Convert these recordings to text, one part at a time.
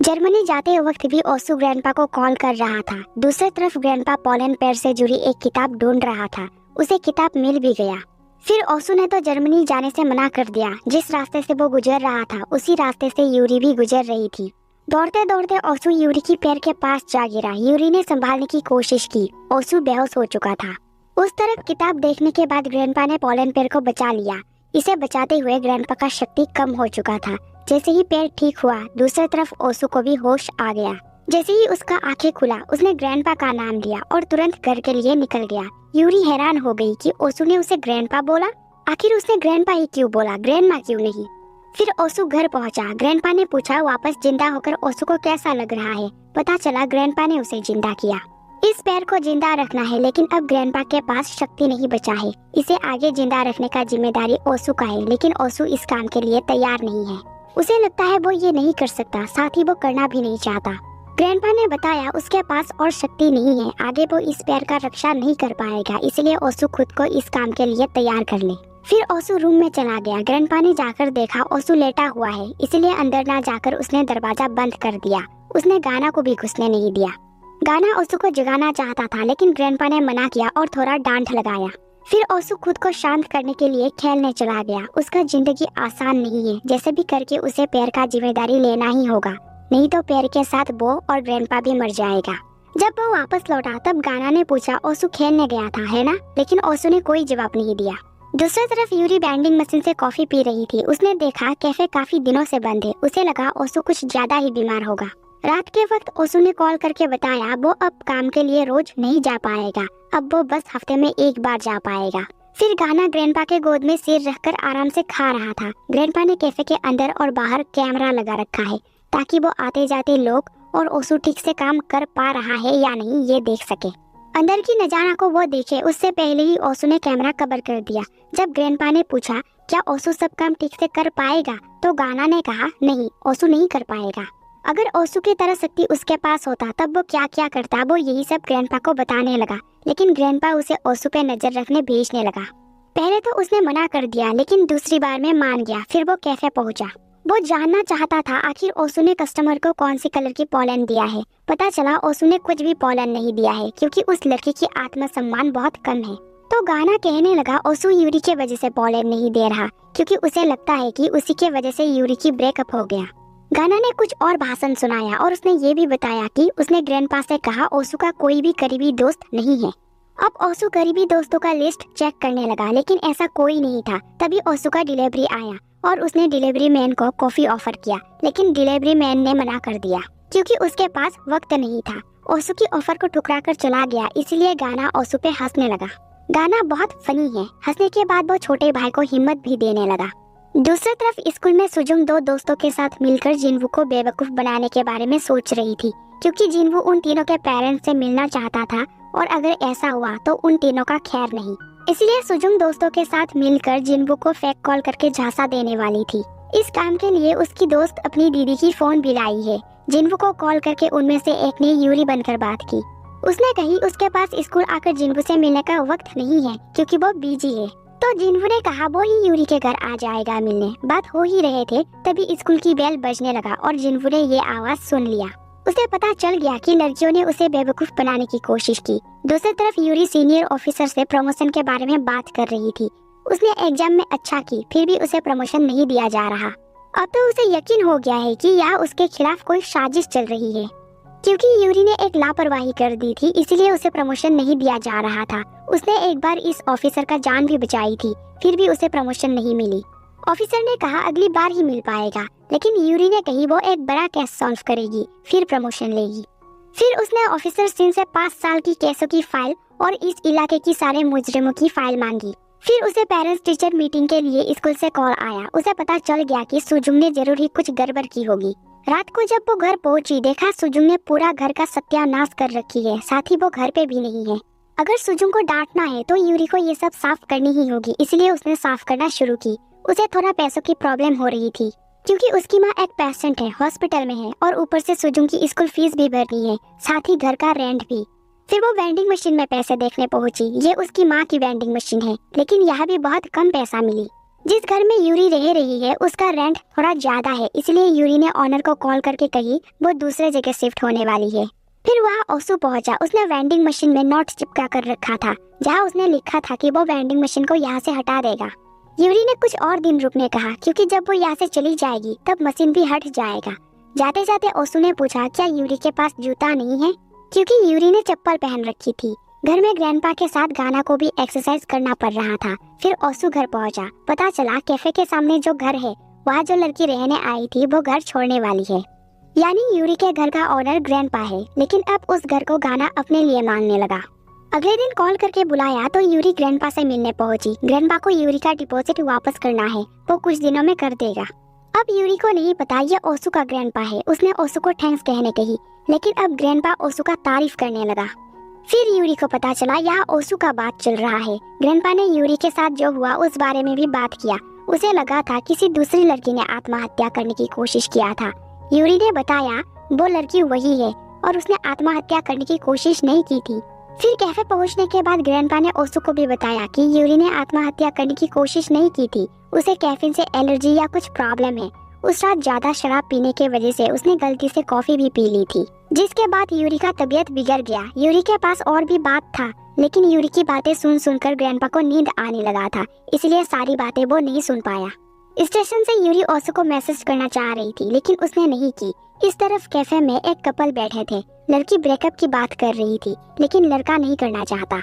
Germany जाते वक्त भी ओसु ग्रैंडपा को कॉल कर रहा था। दूसरी तरफ ग्रैंडपा पोलैंड पेड़ से जुड़ी एक किताब ढूंढ रहा था। उसे किताब मिल भी गया। फिर ओसु ने तो जर्मनी जाने से मना कर दिया। जिस रास्ते से वो गुजर रहा था उसी रास्ते से यूरी भी गुजर रही थी। दौड़ते दौड़ते ओसु यूरी की पैर के पास जा गिरा। यूरी ने संभालने की कोशिश की। ओसु बेहोश हो चुका था। उस तरफ किताब देखने के बाद ग्रैंडपा ने पोलैंड पेड़ को बचा लिया। इसे बचाते हुए ग्रैंडपा का शक्ति कम हो चुका था। जैसे ही पैर ठीक हुआ दूसरी तरफ ओसु को भी होश आ गया। जैसे ही उसका आंखें खुला उसने ग्रैंडपा का नाम लिया और तुरंत घर के लिए निकल गया। यूरी हैरान हो गई कि ओसु ने उसे ग्रैंडपा बोला। आखिर उसने ग्रैंडपा ही क्यों बोला, ग्रैंडमा क्यों नहीं? फिर ओसु घर पहुंचा। ग्रैंडपा ने पूछा वापस जिंदा होकर ओसु को कैसा लग रहा है। पता चला ग्रैंडपा ने उसे जिंदा किया। इस पैर को जिंदा रखना है लेकिन अब ग्रैंडपा के पास शक्ति नहीं बचा है। इसे आगे जिंदा रखने का जिम्मेदारी ओसु का है, लेकिन ओसु इस काम के लिए तैयार नहीं है। उसे लगता है वो ये नहीं कर सकता, साथ ही वो करना भी नहीं चाहता। ग्रैंडपा ने बताया उसके पास और शक्ति नहीं है, आगे वो इस पैर का रक्षा नहीं कर पाएगा, इसलिए ओसु खुद को इस काम के लिए तैयार कर ले। फिर ओसु रूम में चला गया। ग्रैंडपा ने जाकर देखा ओसु लेटा हुआ है, इसलिए अंदर ना जाकर उसने दरवाजा बंद कर दिया। उसने गाना को भी घुसने नहीं दिया। गाना ओसु को जगाना चाहता था लेकिन ग्रैंडपा ने मना किया और थोड़ा डांट लगाया। फिर ओसु खुद को शांत करने के लिए खेलने चला गया। उसका जिंदगी आसान नहीं है, जैसे भी करके उसे पैर का जिम्मेदारी लेना ही होगा, नहीं तो पैर के साथ वो और ग्रैंडपा भी मर जाएगा। जब वो वापस लौटा तब गाना ने पूछा ओसु खेलने गया था है ना, लेकिन ओसु ने कोई जवाब नहीं दिया। दूसरी तरफ यूरी वेंडिंग मशीन से कॉफी पी रही थी। उसने देखा कैफे काफी दिनों से बंद है। उसे लगा ओसु कुछ ज्यादा ही बीमार होगा। रात के वक्त ओसु ने कॉल करके बताया वो अब काम के लिए रोज नहीं जा पाएगा, अब वो बस हफ्ते में एक बार जा पाएगा। फिर गाना ग्रैंडपा के गोद में सिर रखकर आराम से खा रहा था। ग्रैंडपा ने कैफे के अंदर और बाहर कैमरा लगा रखा है ताकि वो आते जाते लोग और ओसु ठीक से काम कर पा रहा है या नहीं ये देख सके। अंदर की नजारा को वो देखे उससे पहले ही ओसु ने कैमरा कवर कर दिया। जब ग्रैंडपा ने पूछा क्या ओसु सब काम ठीक से कर पाएगा तो गाना ने कहा नहीं, ओसु नहीं कर पाएगा। अगर ओसु की तरह शक्ति उसके पास होता तब वो क्या क्या करता, वो यही सब ग्रैंडपा को बताने लगा। लेकिन ग्रैंडपा उसे ओसु पे नजर रखने भेजने लगा। पहले तो उसने मना कर दिया लेकिन दूसरी बार में मान गया। फिर वो कैफे पहुंचा। वो जानना चाहता था आखिर ओसु ने कस्टमर को कौन सी कलर की पोलन दिया है। पता चला ओसु ने कुछ भी पोलन नहीं दिया है क्योंकि उस लड़की की आत्मसम्मान बहुत कम है। तो गाना कहने लगा ओसु यूरी के वजह से पोलन नहीं दे रहा क्योंकि उसे लगता है कि उसी के वजह से यूरी की ब्रेकअप हो गया। गाना ने कुछ और भाषण सुनाया और उसने ये भी बताया कि उसने ग्रैंडपा से कहा ओसु का कोई भी करीबी दोस्त नहीं है। अब ओसु करीबी दोस्तों का लिस्ट चेक करने लगा लेकिन ऐसा कोई नहीं था। तभी ओसु का डिलीवरी आया और उसने डिलीवरी मैन को कॉफी ऑफर किया, लेकिन डिलीवरी मैन ने मना कर दिया क्योंकि उसके पास वक्त नहीं था। ओसु की ऑफर को ठुकरा कर चला गया, इसलिए गाना ओसु पे हंसने लगा। गाना बहुत फनी है। हंसने के बाद वो छोटे भाई को हिम्मत भी देने लगा। दूसरी तरफ स्कूल में सुजुंग दो दोस्तों के साथ मिलकर जिनवू को बेवकूफ बनाने के बारे में सोच रही थी क्योंकि जिनवू उन तीनों के पेरेंट्स से मिलना चाहता था और अगर ऐसा हुआ तो उन तीनों का खैर नहीं। इसलिए सुजुंग दोस्तों के साथ मिलकर जिनवू को फेक कॉल करके झांसा देने वाली थी। इस काम के लिए उसकी दोस्त अपनी दीदी की फोन भी लाई है। जिनवू को कॉल करके उनमें से एक ने यूरी बनकर बात की। उसने कही उसके पास स्कूल आकर जिनवू से मिलने का वक्त नहीं है क्योंकि वो बिजी है। तो जिनवू ने कहा वो ही यूरी के घर आ जाएगा मिलने। बात हो ही रहे थे तभी स्कूल की बेल बजने लगा और जिनवू ने ये आवाज सुन लिया। उसे पता चल गया कि लड़कियों ने उसे बेवकूफ बनाने की कोशिश की। दूसरी तरफ यूरी सीनियर ऑफिसर से प्रमोशन के बारे में बात कर रही थी। उसने एग्जाम में अच्छा की फिर भी उसे प्रमोशन नहीं दिया जा रहा। अब तो उसे यकीन हो गया है कि यहाँ उसके खिलाफ कोई साजिश चल रही है क्योंकि यूरी ने एक लापरवाही कर दी थी, इसलिए उसे प्रमोशन नहीं दिया जा रहा था। उसने एक बार इस ऑफिसर का जान भी बचाई थी, फिर भी उसे प्रमोशन नहीं मिली। ऑफिसर ने कहा अगली बार ही मिल पाएगा, लेकिन यूरी ने कही वो एक बड़ा केस सॉल्व करेगी फिर प्रमोशन लेगी। फिर उसने ऑफिसर सिंह से 5 साल की केसों की फाइल और इस इलाके की सारे मुजरिमों की फाइल मांगी। फिर उसे पेरेंट्स टीचर मीटिंग के लिए स्कूल से कॉल आया। उसे पता चल गया कि सुजुंग ने जरूर ही कुछ गड़बड़ की होगी। रात को जब वो घर पहुंची देखा सुजुंग ने पूरा घर का सत्यानाश कर रखी है, साथ ही वो घर पे भी नहीं है। अगर सुजुंग को डांटना है तो यूरी को ये सब साफ करनी ही होगी, इसलिए उसने साफ करना शुरू की। उसे थोड़ा पैसों की प्रॉब्लम हो रही थी क्योंकि उसकी माँ एक पेशेंट है, हॉस्पिटल में है और ऊपर से सुजुंग की स्कूल फीस भी भरनी है, साथ ही घर का रेंट भी। फिर वो वेंडिंग मशीन में पैसे देखने पहुंची। ये उसकी माँ की वेंडिंग मशीन है, लेकिन यहाँ भी बहुत कम पैसा मिली। जिस घर में यूरी रह रही है उसका रेंट थोड़ा ज्यादा है, इसलिए यूरी ने ऑनर को कॉल करके कही वो दूसरे जगह शिफ्ट होने वाली है। फिर वहाँ ओसू पहुंचा। उसने वेंडिंग मशीन में नोट चिपका कर रखा था जहाँ उसने लिखा था कि वो वेंडिंग मशीन को यहाँ से हटा देगा। यूरी ने कुछ और दिन रुकने कहा क्योंकि जब वो यहाँ से चली जाएगी तब मशीन भी हट जाएगा। जाते जाते ओसू ने पूछा क्या यूरी के पास जूता नहीं है, क्योंकि यूरी ने चप्पल पहन रखी थी। घर में ग्रैंडपा के साथ गाना को भी एक्सरसाइज करना पड़ रहा था। फिर ओसू घर पहुंचा। पता चला कैफे के सामने जो घर है वहाँ जो लड़की रहने आई थी वो घर छोड़ने वाली है, यानी यूरी के घर का ओनर ग्रैंडपा है। लेकिन अब उस घर को गाना अपने लिए मांगने लगा। अगले दिन कॉल करके बुलाया तो यूरी ग्रैंडपा से मिलने पहुंची। ग्रैंडपा को यूरी का डिपॉजिट वापस करना है, वो कुछ दिनों में कर देगा। अब यूरी को नहीं पता ये ओसू का ग्रैंडपा है। उसने ओसू को थैंक्स कहने कही, लेकिन अब ग्रैंडपा ओसू का तारीफ करने लगा। फिर यूरी को पता चला यहाँ ओसू का बात चल रहा है। ग्रैंडपा ने यूरी के साथ जो हुआ उस बारे में भी बात किया। उसे लगा था किसी दूसरी लड़की ने आत्महत्या करने की कोशिश किया था। यूरी ने बताया वो लड़की वही है और उसने आत्महत्या करने की कोशिश नहीं की थी। फिर कैफे पहुंचने के बाद ग्रैंडपा ने ओसू को भी बताया कि यूरी ने आत्महत्या करने की कोशिश नहीं की थी, उसे कैफीन से एलर्जी या कुछ प्रॉब्लम है। उस रात ज्यादा शराब पीने की वजह से उसने गलती से कॉफी भी पी ली थी, जिसके बाद यूरी का तबीयत बिगड़ गया। यूरी के पास और भी बात था, लेकिन यूरी की बातें सुन सुनकर ग्रैंडपा को नींद आने लगा था, इसलिए सारी बातें वो नहीं सुन पाया। स्टेशन से यूरी ओसू को मैसेज करना चाह रही थी, लेकिन उसने नहीं की। इस तरफ कैफे में एक कपल बैठे थे। लड़की ब्रेकअप की बात कर रही थी, लेकिन लड़का नहीं करना चाहता।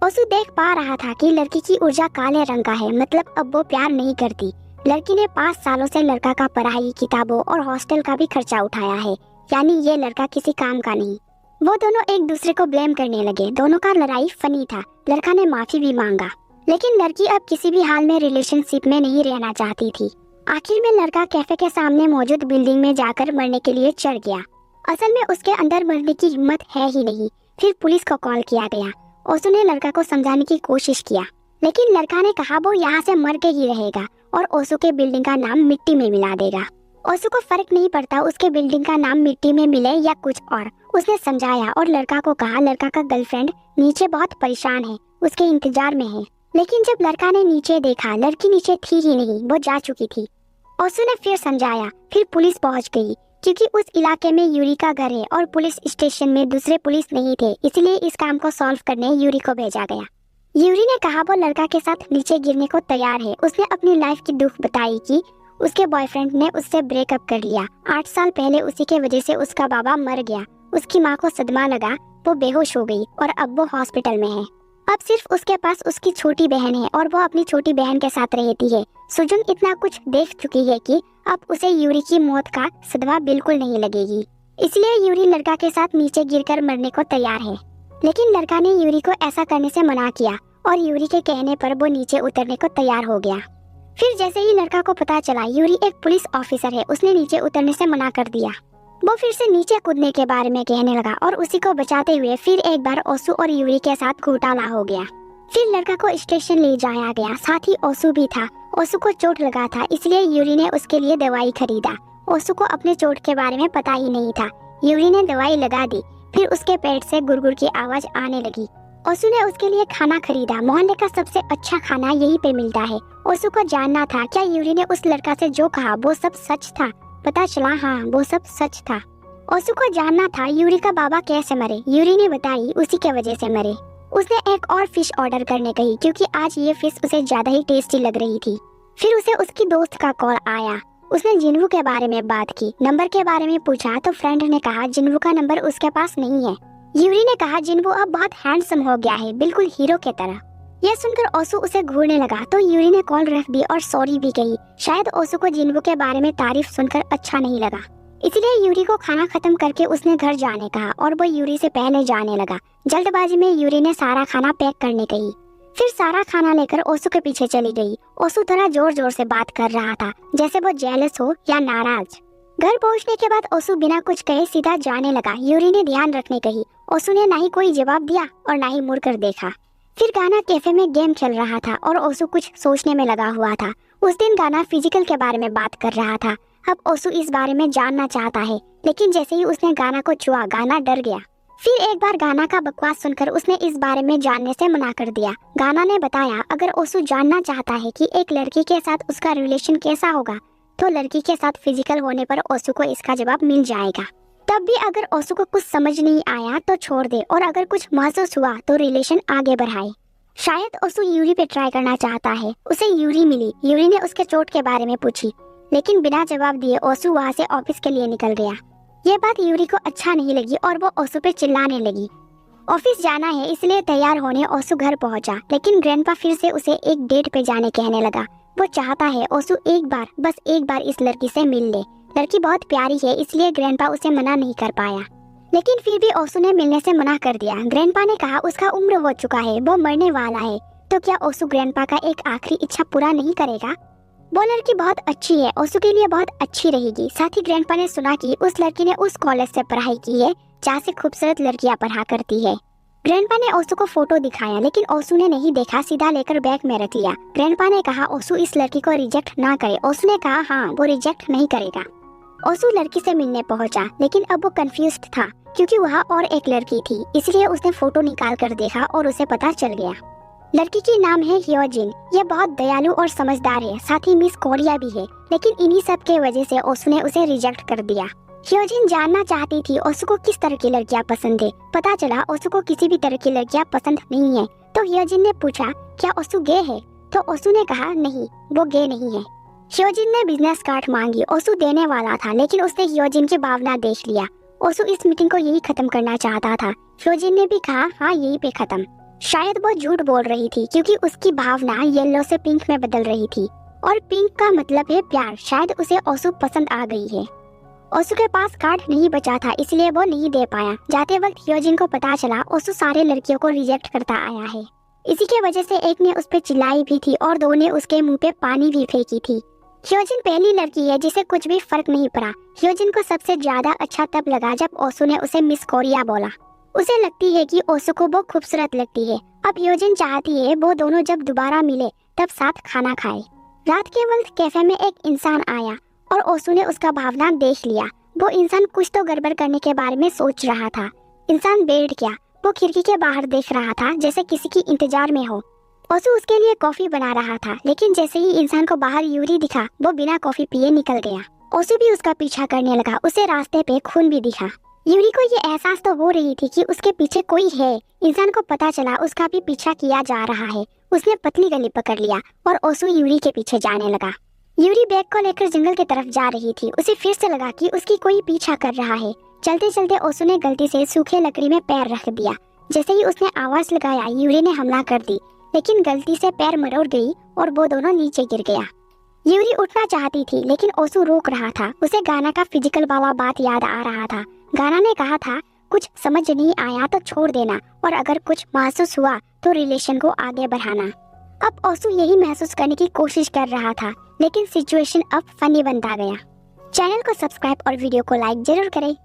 ओसू देख पा रहा था कि लड़की की ऊर्जा काले रंग का है, मतलब अब वो प्यार नहीं करती। लड़की ने 5 सालों से लड़का का पढ़ाई, किताबों और हॉस्टल का भी खर्चा उठाया है, यानी ये लड़का किसी काम का नहीं। वो दोनों एक दूसरे को ब्लेम करने लगे। दोनों का लड़ाई फनी था। लड़का ने माफी भी मांगा, लेकिन लड़की अब किसी भी हाल में रिलेशनशिप में नहीं रहना चाहती थी। आखिर में लड़का कैफे के सामने मौजूद बिल्डिंग में जाकर मरने के लिए चढ़ गया। असल में उसके अंदर मरने की हिम्मत है ही नहीं। फिर पुलिस को कॉल किया गया। ओसू ने लड़का को समझाने की कोशिश किया, लेकिन लड़का ने कहा वो यहाँ से मर के ही रहेगा और ओसू के बिल्डिंग का नाम मिट्टी में मिला देगा। ओसू को फर्क नहीं पड़ता उसके बिल्डिंग का नाम मिट्टी में मिले या कुछ और। उसने समझाया और लड़का को कहा लड़का का गर्लफ्रेंड नीचे बहुत परेशान है, उसके इंतजार में है। लेकिन जब लड़का ने नीचे देखा, लड़की नीचे थी ही नहीं, वो जा चुकी थी। ओसू ने फिर समझाया। फिर पुलिस पहुंच गई, क्योंकि उस इलाके में यूरी का घर है और पुलिस स्टेशन में दूसरे पुलिस नहीं थे, इसलिए इस काम को सॉल्व करने यूरी को भेजा गया। यूरी ने कहा वो लड़का के साथ नीचे गिरने को तैयार है। उसने अपनी लाइफ की दुख बताई कि उसके बॉयफ्रेंड ने उससे ब्रेकअप कर लिया। 8 साल पहले उसी के वजह से उसका बाबा मर गया। उसकी माँ को सदमा लगा, वो बेहोश हो गई और अब वो हॉस्पिटल में है। अब सिर्फ उसके पास उसकी छोटी बहन है और वो अपनी छोटी बहन के साथ रहती है। सुजुन इतना कुछ देख चुकी है कि अब उसे यूरी की मौत का सदमा बिल्कुल नहीं लगेगी, इसलिए यूरी लड़का के साथ नीचे गिरकर मरने को तैयार है। लेकिन लड़का ने यूरी को ऐसा करने से मना किया और यूरी के कहने पर वो नीचे उतरने को तैयार हो गया। फिर जैसे ही लड़का को पता चला यूरी एक पुलिस ऑफिसर है, उसने नीचे उतरने से मना कर दिया। वो फिर से नीचे कूदने के बारे में कहने लगा और उसी को बचाते हुए फिर एक बार ओसू और यूरी के साथ घोटाला हो गया। फिर लड़का को स्टेशन ले जाया गया, साथ ही ओसू भी था। ओसू को चोट लगा था, इसलिए यूरी ने उसके लिए दवाई खरीदा। ओसू को अपने चोट के बारे में पता ही नहीं था। यूरी ने दवाई लगा दी, फिर उसके पेट से गुड़गुड़ की आवाज आने लगी। ओसू ने उसके लिए खाना खरीदा। मोहल्ले का सबसे अच्छा खाना यहीं पे मिलता है। ओसू को जानना था क्या यूरी ने उस लड़का से जो कहा वो सब सच था। पता चला हाँ, वो सब सच था। ओसू को जानना था यूरी का बाबा कैसे मरे। यूरी ने बताई उसी के वजह से मरे। उसने एक और फिश ऑर्डर करने कही, क्योंकि आज ये फिश उसे ज्यादा ही टेस्टी लग रही थी। फिर उसे उसकी दोस्त का कॉल आया। उसने जिन्वू के बारे में बात की। नंबर के बारे में पूछा तो फ्रेंड ने कहा जिन्वू का नंबर उसके पास नहीं है। यूरी ने कहा जिन्वू अब बहुत हैंडसम हो गया है, बिल्कुल हीरो की तरह। यह सुनकर ओसू उसे घूरने लगा तो यूरी ने कॉल रख दी और सॉरी भी कही। शायद ओसू को जिन्वू के बारे में तारीफ सुनकर अच्छा नहीं लगा, इसलिए यूरी को खाना खत्म करके उसने घर जाने कहा और वो यूरी से पहले जाने लगा। जल्दबाजी में यूरी ने सारा खाना पैक करने कही। फिर सारा खाना लेकर ओसू के पीछे चली गई। ओसू थोड़ा जोर जोर से बात कर रहा था, जैसे वो जेलस हो या नाराज। घर पहुंचने के बाद ओसू बिना कुछ कहे सीधा जाने लगा। यूरी ने ध्यान रखने कही। ओसू ने ना ही कोई जवाब दिया और ना ही मुड़कर देखा। फिर गाना कैफे में गेम चल रहा था और ओसू कुछ सोचने में लगा हुआ था। उस दिन गाना फिजिकल के बारे में बात कर रहा था। अब ओसू इस बारे में जानना चाहता है, लेकिन जैसे ही उसने गाना को छुआ, गाना डर गया। फिर एक बार गाना का बकवास सुनकर उसने इस बारे में जानने से मना कर दिया। गाना ने बताया अगर ओसु जानना चाहता है कि एक लड़की के साथ उसका रिलेशन कैसा होगा तो लड़की के साथ फिजिकल होने पर ओसु को इसका जवाब मिल जाएगा। तब भी अगर ओसु को कुछ समझ नहीं आया तो छोड़ दे और अगर कुछ महसूस हुआ तो रिलेशन आगे बढ़ाए। शायद ओसु यूरी पे ट्राई करना चाहता है। उसे यूरी मिली। यूरी ने उसके चोट के बारे में पूछी लेकिन बिना जवाब दिए ओसु वहाँ से ऑफिस के लिए निकल गया। ये बात यूरी को अच्छा नहीं लगी और वो ओसु पे चिल्लाने लगी। ऑफिस जाना है इसलिए तैयार होने ओसु घर पहुंचा, लेकिन ग्रैंडपा फिर से उसे एक डेट पे जाने कहने लगा। वो चाहता है ओसु बस एक बार इस लड़की से मिल ले। लड़की बहुत प्यारी है इसलिए ग्रैंडपा उसे मना नहीं कर पाया, लेकिन फिर भी ओसु ने मिलने से मना कर दिया। ग्रैंडपा ने कहा उसका उम्र हो चुका है, वो मरने वाला है, तो क्या ओसु ग्रैंडपा का एक आखिरी इच्छा पूरा नहीं करेगा? वो लड़की बहुत अच्छी है, ओसु के लिए बहुत अच्छी रहेगी। साथ ही ग्रैंडपा ने सुना कि उस लड़की ने उस कॉलेज से पढ़ाई की है जहाँ से खूबसूरत लड़कियां पढ़ा करती है। ग्रैंडपा ने ओसु को फोटो दिखाया लेकिन ओसु ने नहीं देखा, सीधा लेकर बैग में रख लिया। ग्रैंडपा ने कहा ओसु इस लड़की को रिजेक्ट ना करे। ओसु ने कहा हाँ वो रिजेक्ट नहीं करेगा। ओसु लड़की से मिलने पहुंचा लेकिन अब वो कंफ्यूज्ड था क्योंकि वहाँ और एक लड़की थी, इसलिए उसने फोटो निकाल कर देखा और उसे पता चल गया। लड़की की नाम है ह्योजिन। ये बहुत दयालु और समझदार है, साथ ही मिस कोरिया भी है, लेकिन इन्हीं सब के वजह से ओसु ने उसे रिजेक्ट कर दिया। ह्योजिन जानना चाहती थी ओसु को किस तरह की लड़कियां पसंद है। पता चला ओसु को किसी भी तरह की लड़कियां पसंद नहीं है। तो ह्योजिन ने पूछा क्या ओसु गे है? तो ओसु ने कहा नहीं वो गे नहीं है। ह्योजिन ने बिजनेस कार्ड मांगी। ओसु देने वाला था लेकिन उसने ह्योजिन की भावना देख लिया। ओसु इस मीटिंग को यही खत्म करना चाहता था। ह्योजिन ने भी कहा हाँ यही पे खत्म। शायद वो झूठ बोल रही थी क्योंकि उसकी भावना येलो से पिंक में बदल रही थी और पिंक का मतलब है प्यार। शायद उसे ओसु पसंद आ गई है। ओसु के पास कार्ड नहीं बचा था इसलिए वो नहीं दे पाया। जाते वक्त ह्योजिन को पता चला ओसु सारे लड़कियों को रिजेक्ट करता आया है। इसी के वजह से एक ने उस पे चिल्लाई भी थी और दो ने उसके मुंह पे पानी भी फेंकी थी। ह्योजिन पहली लड़की है जिसे कुछ भी फर्क नहीं पड़ा। ह्योजिन को सबसे ज्यादा अच्छा तब लगा जब ओसु ने उसे मिस कोरिया बोला। उसे लगती है कि ओसु को वो खूबसूरत लगती है। अब ह्योजिन चाहती है वो दोनों जब दोबारा मिले तब साथ खाना खाए। रात के वक्त कैफे में एक इंसान आया और ओसु ने उसका भावना देख लिया। वो इंसान कुछ तो गड़बड़ करने के बारे में सोच रहा था। इंसान बैठ गया। वो खिड़की के बाहर देख रहा था जैसे किसी की इंतजार में हो। ओसु उसके लिए कॉफी बना रहा था, लेकिन जैसे ही इंसान को बाहर यूरी दिखा वो बिना कॉफी पिए निकल गया। ओसु भी उसका पीछा करने लगा। उसे रास्ते पे खून भी दिखा। यूरी को ये एहसास तो हो रही थी कि उसके पीछे कोई है। इंसान को पता चला उसका भी पीछा किया जा रहा है। उसने पतली गली पकड़ लिया और ओसु यूरी के पीछे जाने लगा। यूरी बैग को लेकर जंगल की तरफ जा रही थी। उसे फिर से लगा कि उसकी कोई पीछा कर रहा है। चलते चलते ओसु ने गलती से सूखे लकड़ी में पैर रख दिया। जैसे ही उसने आवाज लगाया यूरी ने हमला कर दी, लेकिन गलती से पैर मरोड़ गई और वो दोनों नीचे गिर गया। यूरी उठना चाहती थी लेकिन ओसु रोक रहा था। उसे गाना का फिजिकल वाला बात याद आ रहा था। गाना ने कहा था कुछ समझ नहीं आया तो छोड़ देना और अगर कुछ महसूस हुआ तो रिलेशन को आगे बढ़ाना। अब ओसु यही महसूस करने की कोशिश कर रहा था, लेकिन सिचुएशन अब फनी बनता गया। चैनल को सब्सक्राइब और वीडियो को लाइक जरूर करें।